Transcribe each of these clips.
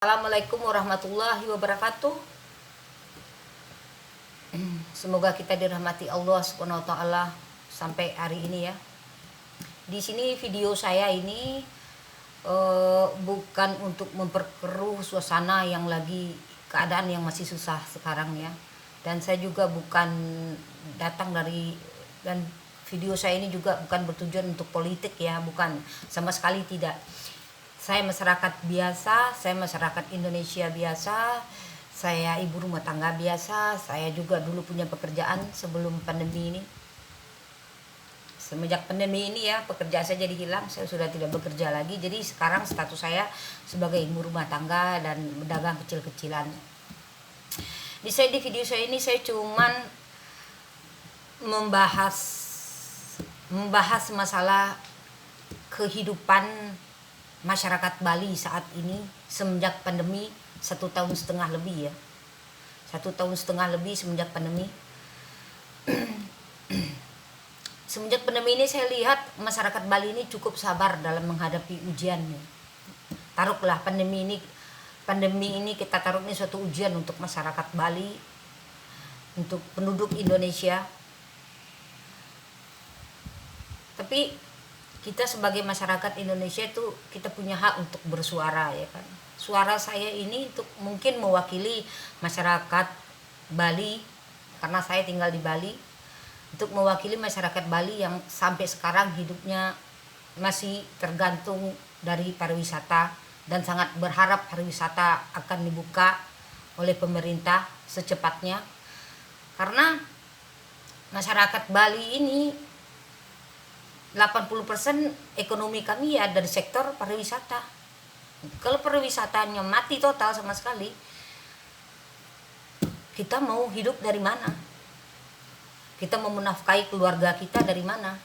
Assalamualaikum warahmatullahi wabarakatuh. Semoga kita dirahmati Allah Subhanahu wa taala sampai hari ini ya. Di sini video saya ini bukan untuk memperkeruh suasana yang lagi keadaan yang masih susah sekarang ya. Dan saya juga bukan datang dari, dan video saya ini juga bukan bertujuan untuk politik ya, bukan, sama sekali tidak. Saya masyarakat biasa, saya masyarakat Indonesia biasa, saya ibu rumah tangga biasa. Saya juga dulu punya pekerjaan sebelum pandemi ini. Semenjak pandemi ini ya, pekerjaan saya jadi hilang, saya sudah tidak bekerja lagi. Jadi sekarang status saya sebagai ibu rumah tangga dan pedagang kecil-kecilan. Di video saya ini saya cuman membahas masalah kehidupan masyarakat Bali saat ini semenjak pandemi 1,5 tahun lebih ya. 1,5 tahun lebih semenjak pandemi. Semenjak pandemi ini saya lihat masyarakat Bali ini cukup sabar dalam menghadapi ujiannya. Taruhlah pandemi ini kita taruh ini suatu ujian untuk masyarakat Bali, untuk penduduk Indonesia. Tapi kita sebagai masyarakat Indonesia itu kita punya hak untuk bersuara ya kan. Suara saya ini untuk mungkin mewakili masyarakat Bali karena saya tinggal di Bali, untuk mewakili masyarakat Bali yang sampai sekarang hidupnya masih tergantung dari pariwisata dan sangat berharap pariwisata akan dibuka oleh pemerintah secepatnya. Karena masyarakat Bali ini 80% ekonomi kami ya dari sektor pariwisata. Kalau pariwisatanya mati total sama sekali, kita mau hidup dari mana? Kita mau menafkahi keluarga kita dari mana?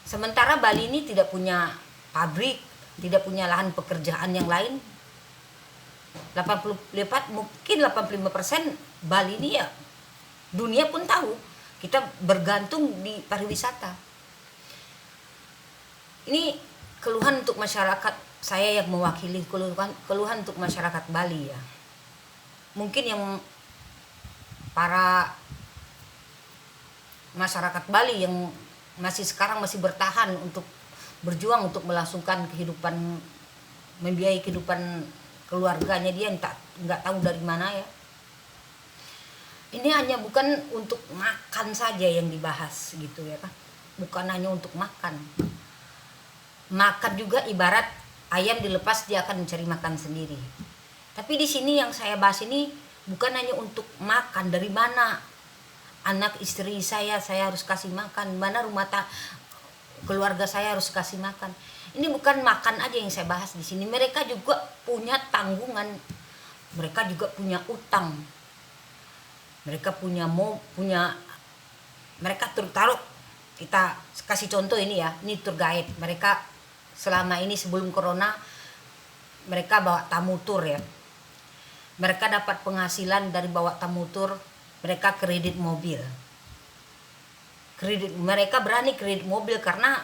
Sementara Bali ini tidak punya pabrik, tidak punya lahan pekerjaan yang lain. 85% Bali ini ya dunia pun tahu kita bergantung di pariwisata. Ini keluhan untuk masyarakat, saya yang mewakili keluhan untuk masyarakat Bali ya. Mungkin yang para masyarakat Bali yang sekarang masih bertahan untuk berjuang untuk melangsungkan kehidupan, membiayai kehidupan keluarganya, dia nggak tahu dari mana ya. Ini hanya bukan untuk makan saja yang dibahas gitu ya kan. Bukan hanya untuk makan. Makan juga ibarat ayam dilepas dia akan mencari makan sendiri. Tapi di sini yang saya bahas ini bukan hanya untuk makan. Dari mana anak istri saya harus kasih makan, mana keluarga saya harus kasih makan. Ini bukan makan aja yang saya bahas di sini. Mereka juga punya tanggungan. Mereka juga punya utang. Mereka mereka taruh, kita kasih contoh ini ya, ini tour guide. Mereka selama ini sebelum corona mereka bawa tamu tur ya. Mereka dapat penghasilan dari bawa tamu tur, mereka kredit mobil. Mereka berani kredit mobil karena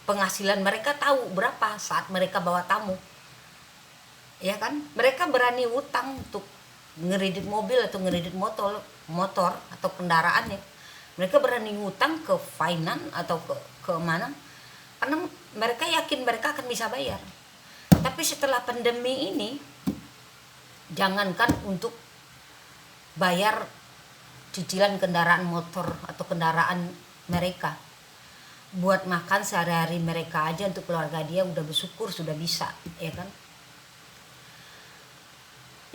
penghasilan mereka tahu berapa saat mereka bawa tamu. Ya kan? Mereka berani utang untuk ngeredit mobil atau ngeredit motor atau kendaraannya. Mereka berani ngutang ke finance atau ke mana, karena mereka yakin mereka akan bisa bayar. Tapi setelah pandemi ini, jangankan untuk bayar cicilan kendaraan motor atau kendaraan mereka, buat makan sehari-hari mereka aja untuk keluarga dia udah bersyukur sudah bisa ya kan.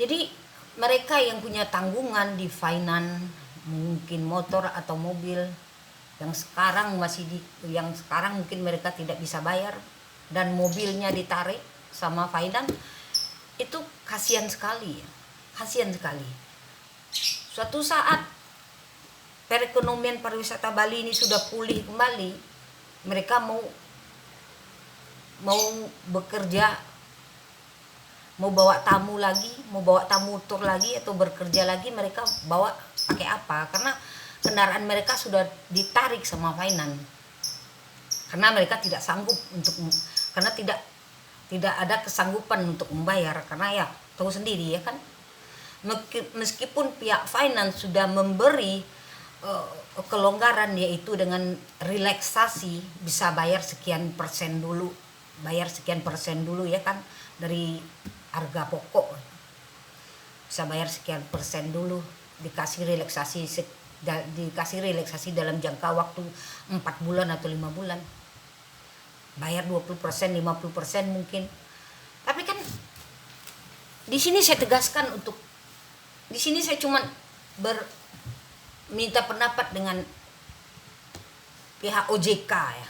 Jadi mereka yang punya tanggungan di finance, mungkin motor atau mobil yang sekarang mungkin mereka tidak bisa bayar dan mobilnya ditarik sama finance, itu kasihan sekali. Suatu saat perekonomian pariwisata Bali ini sudah pulih kembali, mereka mau bekerja, mau bawa tamu lagi, mau bawa tamu tur lagi atau bekerja lagi, mereka bawa pakai apa? Karena kendaraan mereka sudah ditarik sama finance. Karena mereka tidak sanggup karena tidak tidak ada kesanggupan untuk membayar, karena ya tahu sendiri ya kan, meskipun pihak finance sudah memberi kelonggaran, yaitu dengan relaksasi bisa bayar sekian persen dulu, ya kan, dari harga pokok bisa bayar sekian persen dulu, dikasih relaksasi dalam jangka waktu 4 bulan atau 5 bulan, bayar 20%, 50% mungkin. Tapi kan di sini saya tegaskan, di sini saya cuma minta pendapat dengan pihak OJK ya.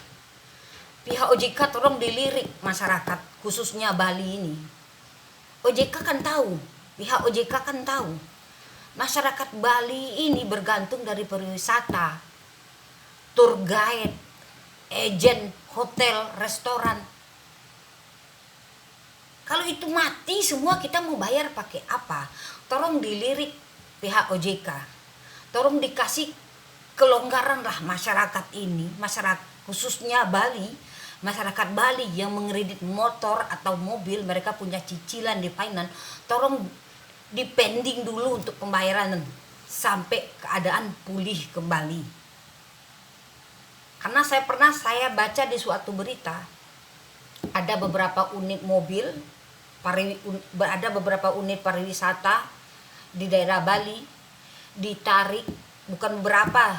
Pihak OJK tolong dilirik masyarakat khususnya Bali ini. OJK kan tahu, pihak OJK kan tahu masyarakat Bali ini bergantung dari pariwisata, tour guide, agen, hotel, restoran. Kalau itu mati semua, kita mau bayar pakai apa? Tolong dilirik pihak OJK. Tolong dikasih kelonggaran lah masyarakat ini, masyarakat khususnya Bali, masyarakat Bali yang mengkredit motor atau mobil, mereka punya cicilan di finance, tolong dipending dulu untuk pembayaran sampai keadaan pulih kembali. Karena saya baca di suatu berita, ada beberapa unit mobil, ada beberapa unit pariwisata di daerah Bali ditarik, bukan berapa,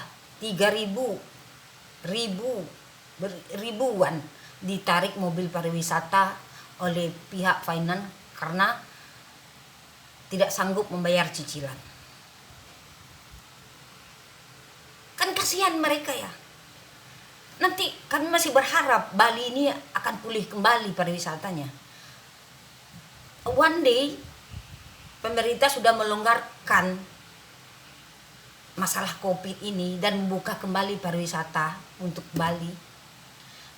ribuan ditarik mobil pariwisata oleh pihak finance karena tidak sanggup membayar cicilan. Kan kasihan mereka ya. Nanti kami masih berharap Bali ini akan pulih kembali pariwisatanya. One day pemerintah sudah melonggarkan masalah COVID ini dan membuka kembali pariwisata untuk Bali.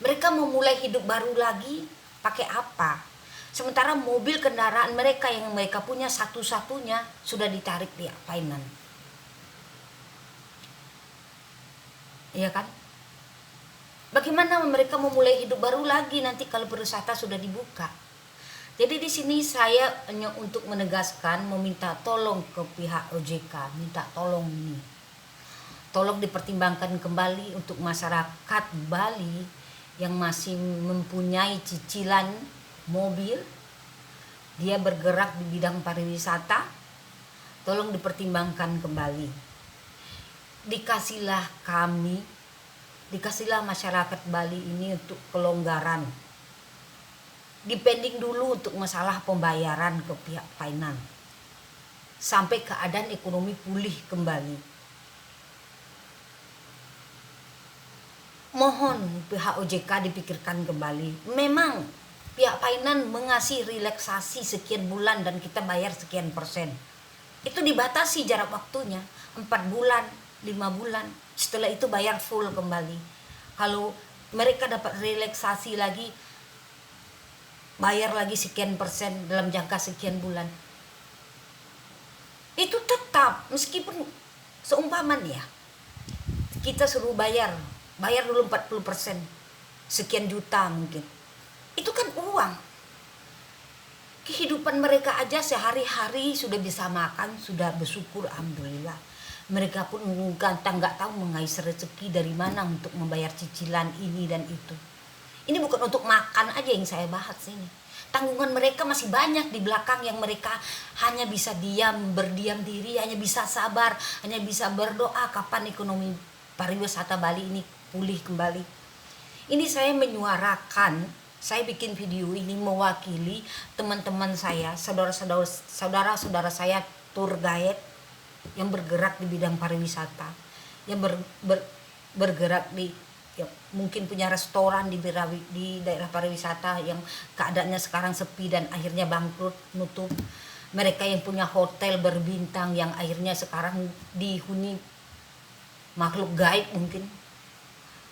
Mereka memulai hidup baru lagi pakai apa? Sementara mobil kendaraan mereka yang mereka punya satu-satunya sudah ditarik pihak finance. Iya kan? Bagaimana mereka memulai hidup baru lagi nanti kalau pariwisata sudah dibuka? Jadi di sini saya hanya untuk menegaskan, meminta tolong ke pihak OJK, minta tolong ini. Tolong dipertimbangkan kembali untuk masyarakat Bali yang masih mempunyai cicilan mobil, dia bergerak di bidang pariwisata, tolong dipertimbangkan kembali. Dikasihlah masyarakat Bali ini untuk kelonggaran. Dipending dulu untuk masalah pembayaran ke pihak finance sampai keadaan ekonomi pulih kembali. Mohon pihak OJK dipikirkan kembali. Memang pihak finance mengasih relaksasi sekian bulan dan kita bayar sekian persen. Itu dibatasi jarak waktunya 4 bulan, 5 bulan. Setelah itu bayar full kembali. Kalau mereka dapat relaksasi lagi, bayar lagi sekian persen dalam jangka sekian bulan. Itu tetap, meskipun seumpaman ya, kita suruh bayar dulu 40%, sekian juta mungkin. Itu kan uang. Kehidupan mereka aja sehari-hari sudah bisa makan, sudah bersyukur, alhamdulillah. Mereka pun nggak tahu mengais rezeki dari mana untuk membayar cicilan ini dan itu. Ini bukan untuk makan aja yang saya bahas ini. Tanggungan mereka masih banyak di belakang yang mereka hanya bisa berdiam diri, hanya bisa sabar, hanya bisa berdoa kapan ekonomi pariwisata Bali ini pulih kembali. Ini saya menyuarakan, saya bikin video ini mewakili teman-teman saya, saudara-saudara saya tour guide yang bergerak di bidang pariwisata, yang bergerak di mungkin punya restoran di daerah pariwisata yang keadaannya sekarang sepi dan akhirnya bangkrut, nutup. Mereka yang punya hotel berbintang yang akhirnya sekarang dihuni makhluk gaib mungkin,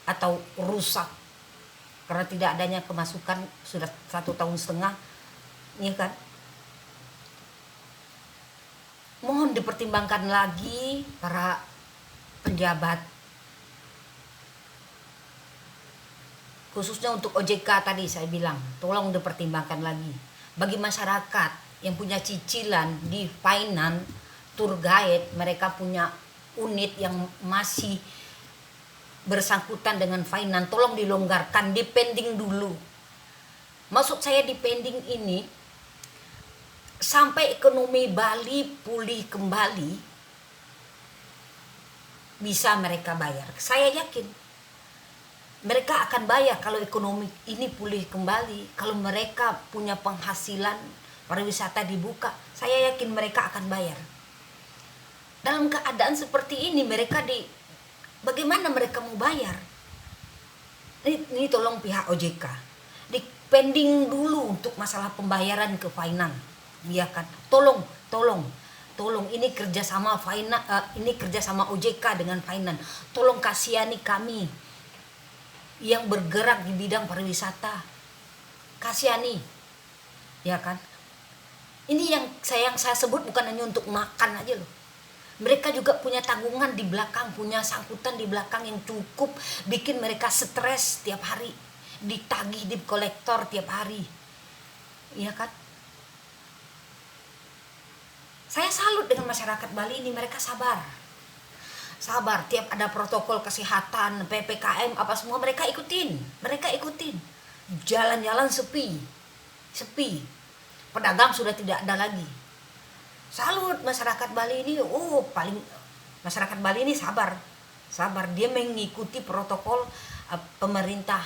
atau rusak karena tidak adanya kemasukan sudah 1,5 tahun, ya kan? Mohon dipertimbangkan lagi para penjabat, khususnya untuk OJK tadi saya bilang, tolong dipertimbangkan lagi. Bagi masyarakat yang punya cicilan di finance, tour guide, mereka punya unit yang masih bersangkutan dengan finance, tolong dilonggarkan, dipending dulu. Maksud saya dipending ini sampai ekonomi Bali pulih kembali, bisa mereka bayar. Saya yakin mereka akan bayar kalau ekonomi ini pulih kembali, kalau mereka punya penghasilan, pariwisata dibuka, saya yakin mereka akan bayar. Dalam keadaan seperti ini bagaimana mereka mau bayar? Ini tolong pihak OJK dipending dulu untuk masalah pembayaran ke finance, ya kan? Tolong ini kerjasama ini kerjasama OJK dengan finance. Tolong kasihani kami yang bergerak di bidang pariwisata, kasihani, ya kan? Ini yang saya sebut bukan hanya untuk makan aja loh. Mereka juga punya tanggungan di belakang, punya sangkutan di belakang yang cukup bikin mereka stres tiap hari, ditagih debt collector tiap hari, ya kan? Saya salut dengan masyarakat Bali ini, mereka sabar, tiap ada protokol kesehatan, PPKM apa semua mereka ikutin, jalan-jalan sepi, pedagang sudah tidak ada lagi. Salut masyarakat Bali ini, masyarakat Bali ini sabar, dia mengikuti protokol pemerintah,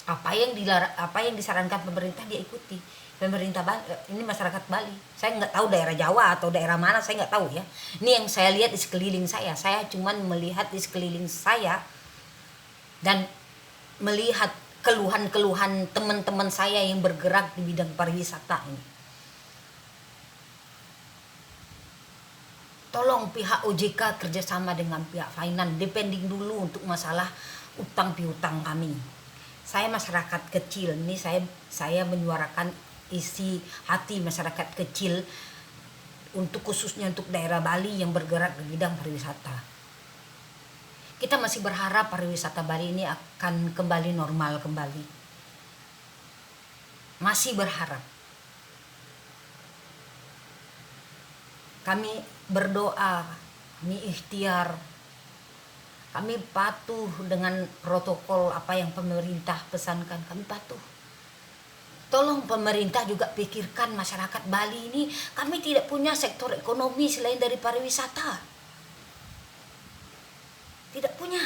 apa yang disarankan pemerintah dia ikuti. Pemerintah Bali, ini masyarakat Bali, saya nggak tahu daerah Jawa atau daerah mana, saya nggak tahu ya. Ini yang saya lihat di sekeliling saya cuman melihat di sekeliling saya dan melihat keluhan-keluhan teman-teman saya yang bergerak di bidang pariwisata ini. Tolong pihak OJK kerjasama dengan pihak finance, depending dulu untuk masalah utang piutang kami. Saya masyarakat kecil, ini saya menyuarakan isi hati masyarakat kecil khususnya untuk daerah Bali yang bergerak di bidang pariwisata. Kita masih berharap pariwisata Bali ini akan kembali normal kembali. Masih berharap. Kami berdoa, kami ikhtiar, kami patuh dengan protokol apa yang pemerintah pesankan, kami patuh. Tolong pemerintah juga pikirkan masyarakat Bali ini, kami tidak punya sektor ekonomi selain dari pariwisata. Tidak punya.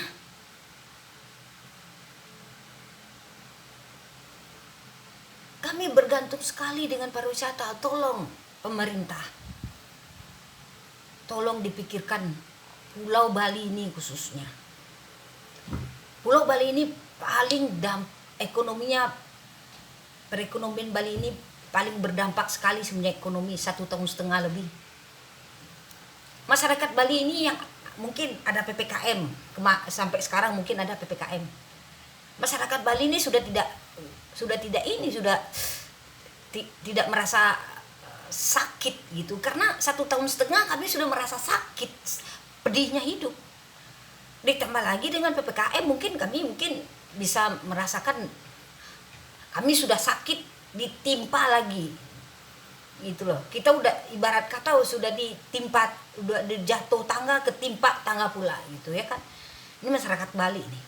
Kami bergantung sekali dengan pariwisata. Tolong pemerintah, tolong dipikirkan Pulau Bali ini khususnya. Pulau Bali ini paling perekonomian Bali ini paling berdampak sekali semenjak ekonomi 1,5 tahun lebih. Masyarakat Bali ini yang mungkin ada PPKM, sampai sekarang mungkin ada PPKM. Masyarakat Bali ini sudah tidak merasa sakit gitu, karena 1,5 tahun kami sudah merasa sakit, pedihnya hidup. Ditambah lagi dengan PPKM mungkin kami bisa merasakan kami sudah sakit ditimpa lagi gitu loh. Kita udah ibarat kata sudah ditimpa, udah jatuh tangga ketimpa tangga pula gitu ya kan. Ini masyarakat Bali nih.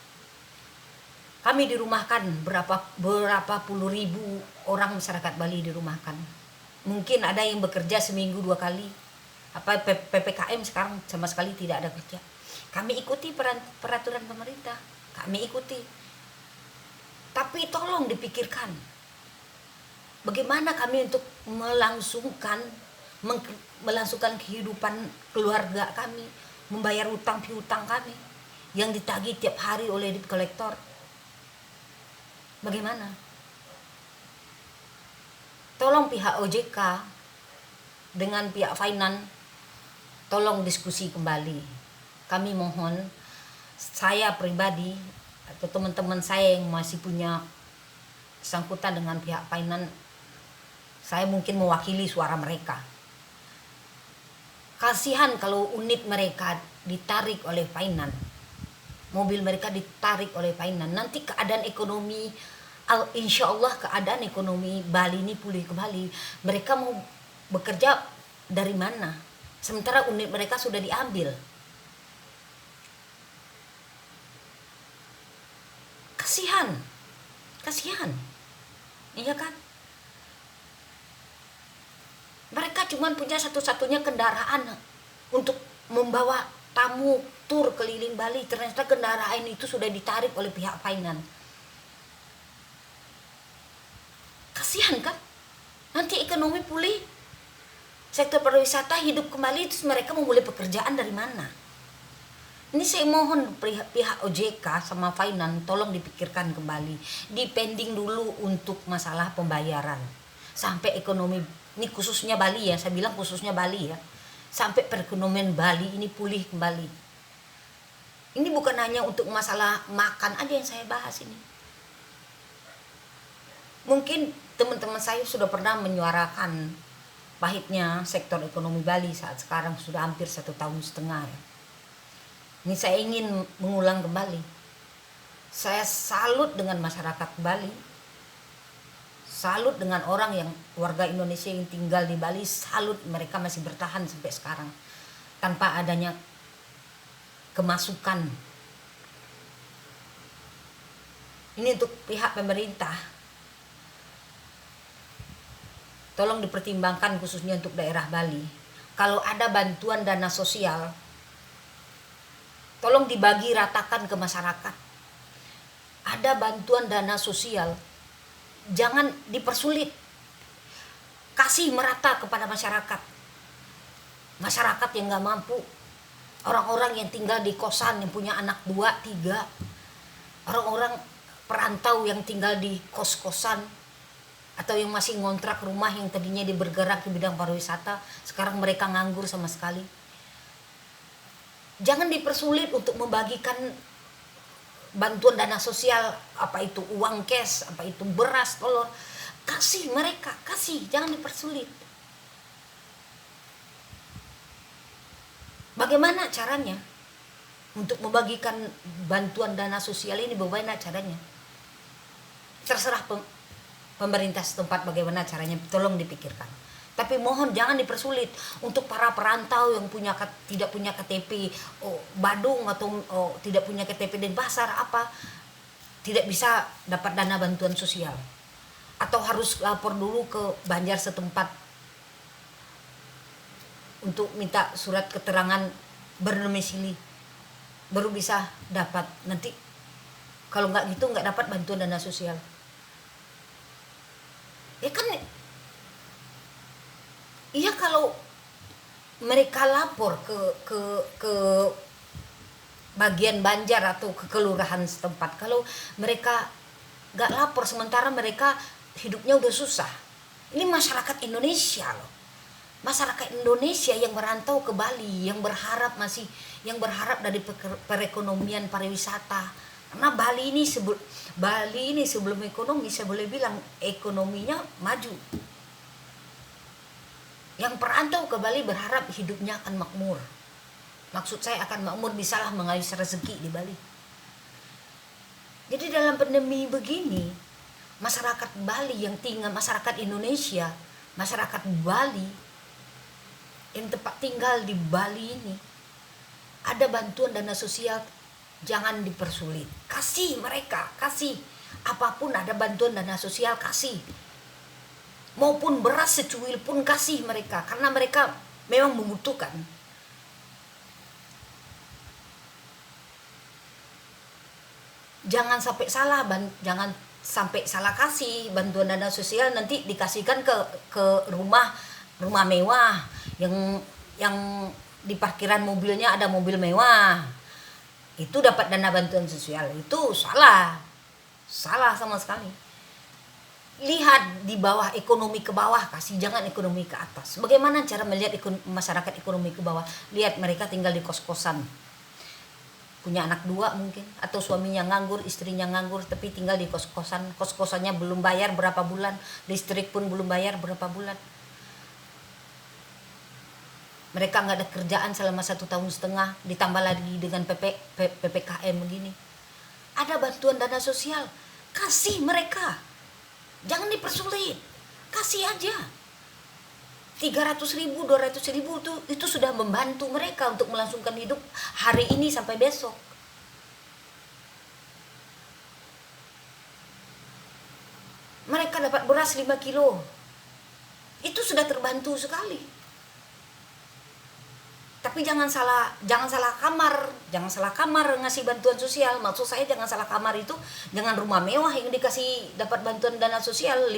Kami dirumahkan berapa puluh ribu orang masyarakat Bali dirumahkan. Mungkin ada yang bekerja seminggu 2 kali. PPKM sekarang sama sekali tidak ada kerja. Kami ikuti peraturan pemerintah, kami ikuti. Tapi tolong dipikirkan bagaimana kami untuk melangsungkan kehidupan keluarga kami, membayar utang piutang kami yang ditagih tiap hari oleh debt collector. Bagaimana? Tolong pihak OJK dengan pihak finance, tolong diskusi kembali. Kami mohon, saya pribadi atau teman-teman saya yang masih punya sangkutan dengan pihak finance, saya mungkin mewakili suara mereka. Kasihan kalau unit mereka ditarik oleh finance. mobil mereka ditarik oleh Painan. Nanti keadaan ekonomi, insya Allah keadaan ekonomi Bali ini pulih kembali. Mereka mau bekerja dari mana? Sementara unit mereka sudah diambil. Kasihan, iya kan? Mereka cuma punya satu-satunya kendaraan untuk membawa tamu tur keliling Bali. Ternyata kendaraan itu sudah ditarik oleh pihak Painan. Kasihan kan? Nanti ekonomi pulih, sektor pariwisata hidup kembali, terus mereka memulai pekerjaan dari mana? Ini saya mohon pihak OJK sama Painan tolong dipikirkan kembali, dipending dulu untuk masalah pembayaran sampai ekonomi ini khususnya Bali ya, saya bilang khususnya Bali ya, sampai perekonomian Bali ini pulih kembali. Ini bukan hanya untuk masalah makan aja yang saya bahas ini. Mungkin teman-teman saya sudah pernah menyuarakan pahitnya sektor ekonomi Bali saat sekarang sudah hampir 1,5 tahun ya. Ini saya ingin mengulang kembali. Saya salut dengan masyarakat Bali. Salut dengan orang yang warga Indonesia yang tinggal di Bali. Salut mereka masih bertahan sampai sekarang. Tanpa adanya kemasukan. Ini untuk pihak pemerintah. Tolong dipertimbangkan khususnya untuk daerah Bali. Kalau ada bantuan dana sosial, tolong dibagi ratakan ke masyarakat. Ada bantuan dana sosial, jangan dipersulit. Kasih merata kepada masyarakat. Masyarakat yang gak mampu, orang-orang yang tinggal di kosan yang punya anak 2, 3, orang-orang perantau yang tinggal di kos-kosan, atau yang masih ngontrak rumah yang tadinya bergerak di bidang pariwisata, sekarang mereka nganggur sama sekali. Jangan dipersulit untuk membagikan bantuan dana sosial, apa itu uang cash, apa itu beras, telur. Kasih mereka, kasih, jangan dipersulit. Bagaimana caranya untuk membagikan bantuan dana sosial ini? Bagaimana caranya? Terserah pemerintah setempat bagaimana caranya, tolong dipikirkan. Tapi mohon jangan dipersulit untuk para perantau yang tidak punya KTP Badung atau tidak punya KTP Denpasar tidak bisa dapat dana bantuan sosial, atau harus lapor dulu ke Banjar setempat untuk minta surat keterangan berdomisili baru bisa dapat. Nanti kalau nggak gitu nggak dapat bantuan dana sosial. Ya kan? Iya, kalau mereka lapor ke bagian Banjar atau ke kelurahan setempat, kalau mereka gak lapor sementara mereka hidupnya udah susah. Ini masyarakat Indonesia loh, masyarakat Indonesia yang merantau ke Bali, yang berharap dari perekonomian pariwisata. Karena Bali ini sebelum ekonomi, saya boleh bilang ekonominya maju. Yang perantau ke Bali berharap hidupnya akan makmur. Maksud saya akan makmur, bisalah mengais rezeki di Bali. Jadi dalam pandemi begini, masyarakat Bali yang tinggal, masyarakat Indonesia, masyarakat Bali yang tempat tinggal di Bali ini, ada bantuan dana sosial, jangan dipersulit. Kasih mereka, kasih. Apapun ada bantuan dana sosial, kasih. Maupun beras secuil pun kasih mereka, karena mereka memang membutuhkan. Jangan sampai salah kasih bantuan dana sosial, nanti dikasihkan ke rumah mewah yang di parkiran mobilnya ada mobil mewah. Itu dapat dana bantuan sosial. Itu salah sama sekali. Lihat di bawah, ekonomi ke bawah kasih, jangan ekonomi ke atas. Bagaimana cara melihat masyarakat ekonomi ke bawah? Lihat mereka tinggal di kos-kosan, punya anak 2 mungkin, atau suaminya nganggur, istrinya nganggur, tapi tinggal di kos-kosan. Kos-kosannya belum bayar berapa bulan, listrik pun belum bayar berapa bulan. Mereka nggak ada kerjaan selama 1,5 tahun, ditambah lagi dengan PPKM begini. Ada bantuan dana sosial, kasih mereka, jangan dipersulit, kasih aja. 300.000, 200.000 itu sudah membantu mereka untuk melangsungkan hidup hari ini sampai besok. Mereka dapat beras 5 kilo, itu sudah terbantu sekali. Tapi jangan salah kamar ngasih bantuan sosial. Maksud saya jangan salah kamar itu, jangan rumah mewah yang dikasih dapat bantuan dana sosial.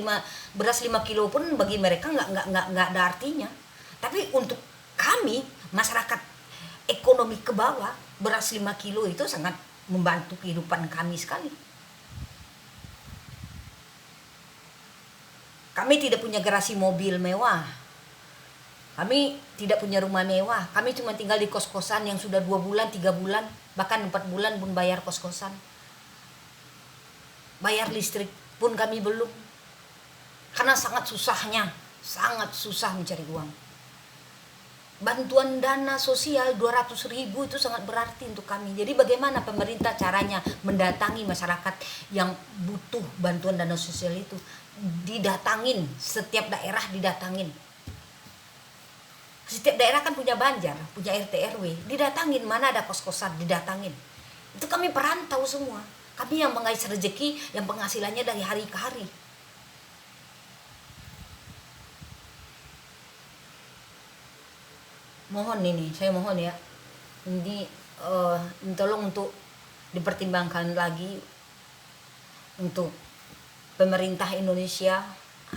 Beras 5 kilo pun bagi mereka nggak ada artinya. Tapi untuk kami masyarakat ekonomi ke bawah, beras 5 kilo itu sangat membantu kehidupan kami sekali. Kami tidak punya garasi mobil mewah, kami tidak punya rumah mewah, kami cuma tinggal di kos-kosan yang sudah 2 bulan, 3 bulan, bahkan 4 bulan pun bayar kos-kosan. Bayar listrik pun kami belum, karena sangat susah mencari uang. Bantuan dana sosial 200.000 itu sangat berarti untuk kami. Jadi bagaimana pemerintah caranya mendatangi masyarakat yang butuh bantuan dana sosial itu? Didatangin, setiap daerah didatangin. Setiap daerah kan punya banjar, punya RT RW, didatangin, mana ada kos-kosan, didatangin. Itu kami perantau semua, kami yang mengais rezeki, yang penghasilannya dari hari ke hari. Saya mohon ya, ini tolong untuk dipertimbangkan lagi untuk pemerintah Indonesia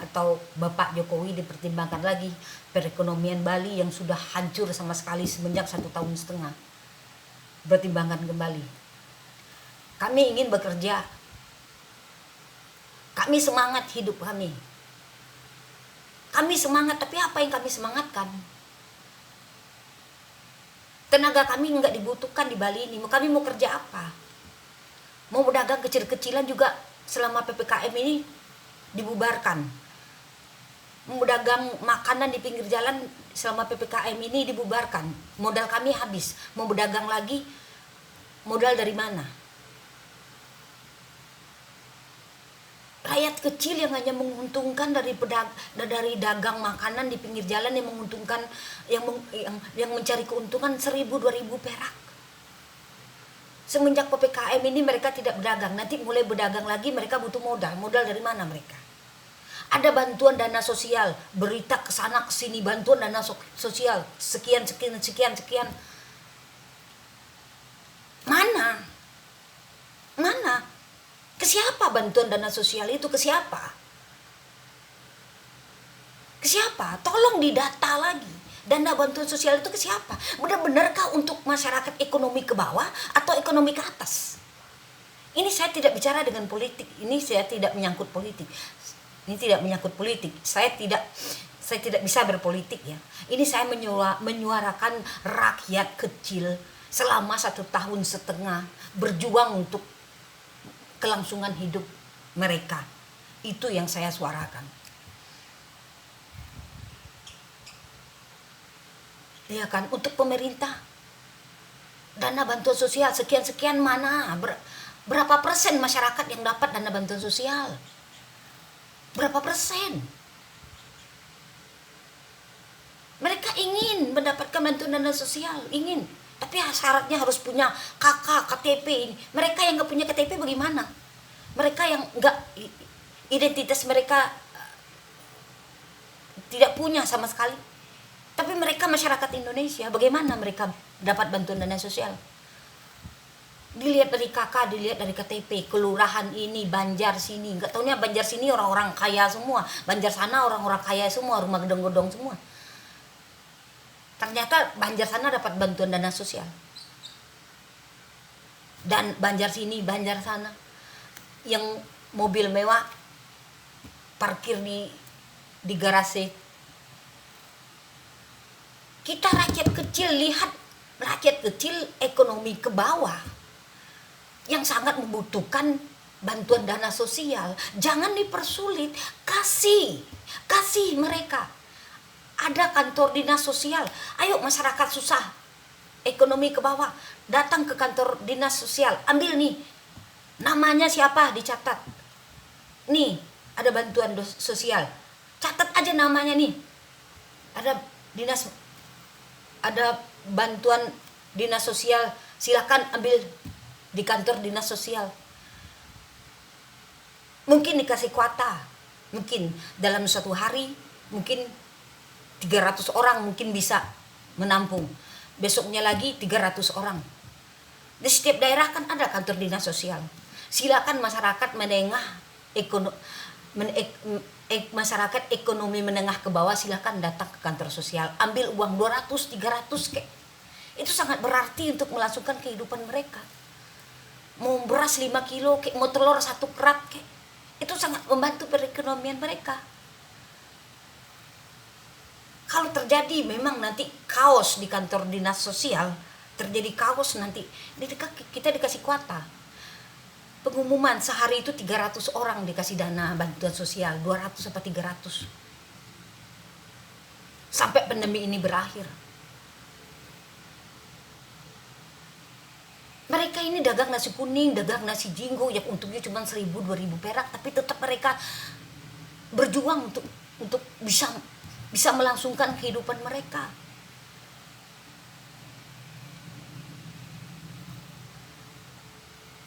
atau Bapak Jokowi, dipertimbangkan lagi perekonomian Bali yang sudah hancur sama sekali semenjak 1,5 tahun. Pertimbangkan kembali. Kami ingin bekerja, kami semangat hidup kami semangat, tapi apa yang kami semangatkan? Tenaga kami nggak dibutuhkan di Bali ini. Kami mau kerja apa? Mau berdagang kecil-kecilan juga selama PPKM ini dibubarkan. Mau dagang makanan di pinggir jalan selama PPKM ini dibubarkan. Modal kami habis. Mau berdagang lagi, modal dari mana? Rakyat kecil yang hanya menguntungkan dari dagang makanan di pinggir jalan, yang menguntungkan, yang mencari keuntungan 1.000-2.000 perak. Semenjak PPKM ini mereka tidak berdagang. Nanti mulai berdagang lagi mereka butuh modal. Modal dari mana mereka? Ada bantuan dana sosial, berita kesana kesini, bantuan dana sosial sekian. Mana? Ke siapa bantuan dana sosial itu? Ke siapa? Tolong didata lagi. Dana bantuan sosial itu ke siapa? Benar-benarkah untuk masyarakat ekonomi ke bawah atau ekonomi ke atas? Ini saya tidak bicara dengan politik. Ini saya tidak menyangkut politik. Saya tidak bisa berpolitik ya. Ini saya menyuarakan rakyat kecil selama 1,5 tahun berjuang untuk kelangsungan hidup mereka. Itu yang saya suarakan. Ya kan, untuk pemerintah dana bantuan sosial sekian mana? Berapa persen masyarakat yang dapat dana bantuan sosial? Berapa persen? Mereka ingin mendapatkan bantuan dana sosial, ingin. Tapi syaratnya harus punya KK, KTP. Mereka yang nggak punya KTP bagaimana? Mereka yang nggak, identitas mereka tidak punya sama sekali. Tapi mereka masyarakat Indonesia, bagaimana mereka dapat bantuan dana sosial? Dilihat dari KK, dilihat dari KTP, kelurahan ini, Banjar sini. Nggak taunya Banjar sini orang-orang kaya semua, Banjar sana orang-orang kaya semua, rumah gedong-gedong semua. Ternyata Banjar sana dapat bantuan dana sosial. Dan Banjar sini, Banjar sana, yang mobil mewah parkir di garasi. Kita rakyat kecil, lihat rakyat kecil ekonomi ke bawah yang sangat membutuhkan bantuan dana sosial. Jangan dipersulit, kasih mereka. Ada kantor dinas sosial. Ayo masyarakat susah, ekonomi ke bawah, datang ke kantor dinas sosial, ambil nih namanya siapa, dicatat. Nih ada bantuan sosial, catat aja namanya nih. Ada bantuan dinas sosial, silakan ambil di kantor dinas sosial. Mungkin dikasih kuota, mungkin dalam satu hari mungkin 300 orang mungkin bisa menampung, besoknya lagi 300 orang. Di setiap daerah kan ada kantor dinas sosial. Silakan masyarakat menengah masyarakat ekonomi menengah ke bawah, silakan datang ke kantor sosial, ambil uang 200 300 kek. Itu sangat berarti untuk melangsungkan kehidupan mereka. Mau beras 5 kilo kek, mau telur 1 kerat kek, itu sangat membantu perekonomian mereka. Kalau terjadi memang nanti kaos di kantor dinas sosial, terjadi kaos nanti, kita dikasih kuota. Pengumuman sehari itu 300 orang dikasih dana bantuan sosial, 200 sampai 300. Sampai pandemi ini berakhir. Mereka ini dagang nasi kuning, dagang nasi jinggo yang untungnya cuma 1.000-2.000 perak, tapi tetap mereka berjuang untuk bisa melangsungkan kehidupan mereka.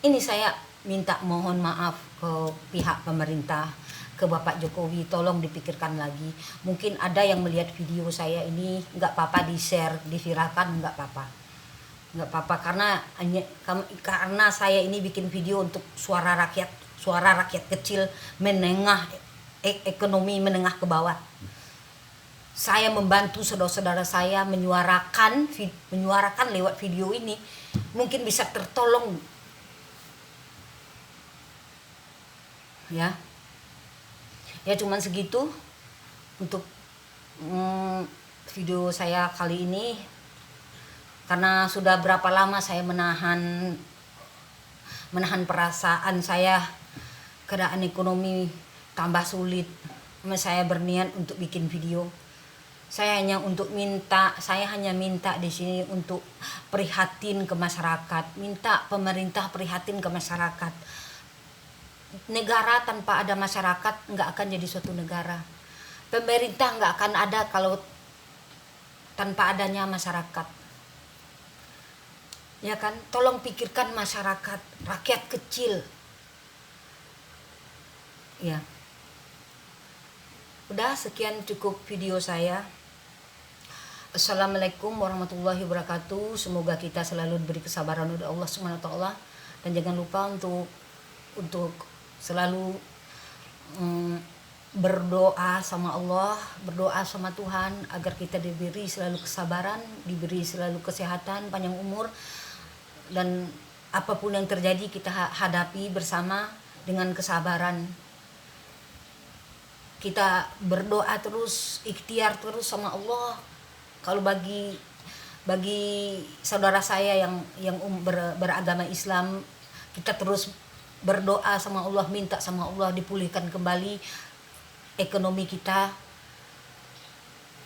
Ini saya minta mohon maaf ke pihak pemerintah, ke Bapak Jokowi, tolong dipikirkan lagi. Mungkin ada yang melihat video saya ini, nggak apa-apa di-share, diviralkan, nggak apa-apa. Nggak apa-apa, karena saya ini bikin video untuk suara rakyat kecil menengah, ekonomi menengah ke bawah. Saya membantu saudara-saudara saya menyuarakan lewat video ini, mungkin bisa tertolong. Ya cuman segitu untuk video saya kali ini, karena sudah berapa lama saya menahan perasaan saya, keadaan ekonomi tambah sulit. Saya berniat untuk bikin video. Saya hanya minta di sini untuk prihatin ke masyarakat, minta pemerintah prihatin ke masyarakat. Negara tanpa ada masyarakat nggak akan jadi suatu negara. Pemerintah nggak akan ada kalau tanpa adanya masyarakat. Ya kan, tolong pikirkan masyarakat, rakyat kecil. Ya. Udah, sekian cukup video saya. Assalamualaikum warahmatullahi wabarakatuh. Semoga kita selalu diberi kesabaran oleh Allah Subhanahu wa taala, dan jangan lupa untuk selalu berdoa sama Allah, berdoa sama Tuhan agar kita diberi selalu kesabaran, diberi selalu kesehatan, panjang umur, dan apapun yang terjadi kita hadapi bersama dengan kesabaran. Kita berdoa terus, ikhtiar terus sama Allah. Kalau bagi saudara saya yang beragama Islam, kita terus berdoa sama Allah, minta sama Allah dipulihkan kembali ekonomi kita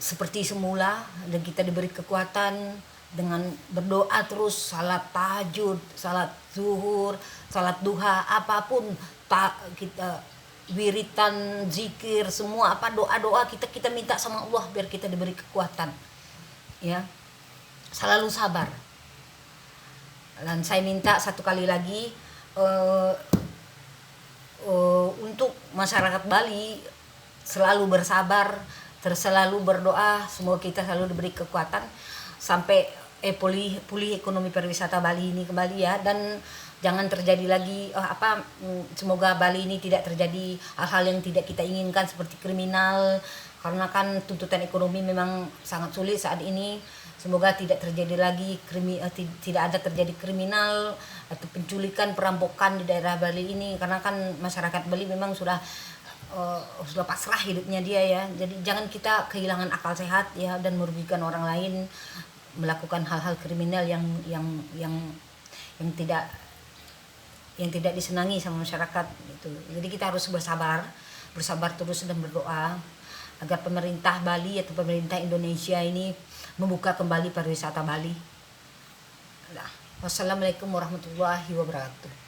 seperti semula, dan kita diberi kekuatan dengan berdoa terus, salat tahajud, salat zuhur, salat duha, apapun kita wiritan, zikir, semua doa-doa kita minta sama Allah biar kita diberi kekuatan. Ya. Selalu sabar. Dan saya minta satu kali lagi untuk masyarakat Bali selalu bersabar, selalu berdoa, semoga kita selalu diberi kekuatan sampai pulih ekonomi pariwisata Bali ini kembali ya, dan jangan terjadi lagi semoga Bali ini tidak terjadi hal-hal yang tidak kita inginkan seperti kriminal, karena kan tuntutan ekonomi memang sangat sulit saat ini. Semoga tidak terjadi lagi tidak ada terjadi kriminal atau penculikan, perampokan di daerah Bali ini, karena kan masyarakat Bali memang sudah pasrah hidupnya dia ya. Jadi jangan kita kehilangan akal sehat ya, dan merugikan orang lain, melakukan hal-hal kriminal yang tidak disenangi sama masyarakat gitu. Jadi kita harus bersabar terus dan berdoa. agar pemerintah Bali atau pemerintah Indonesia ini membuka kembali pariwisata Bali. Nah, wassalamualaikum warahmatullahi wabarakatuh.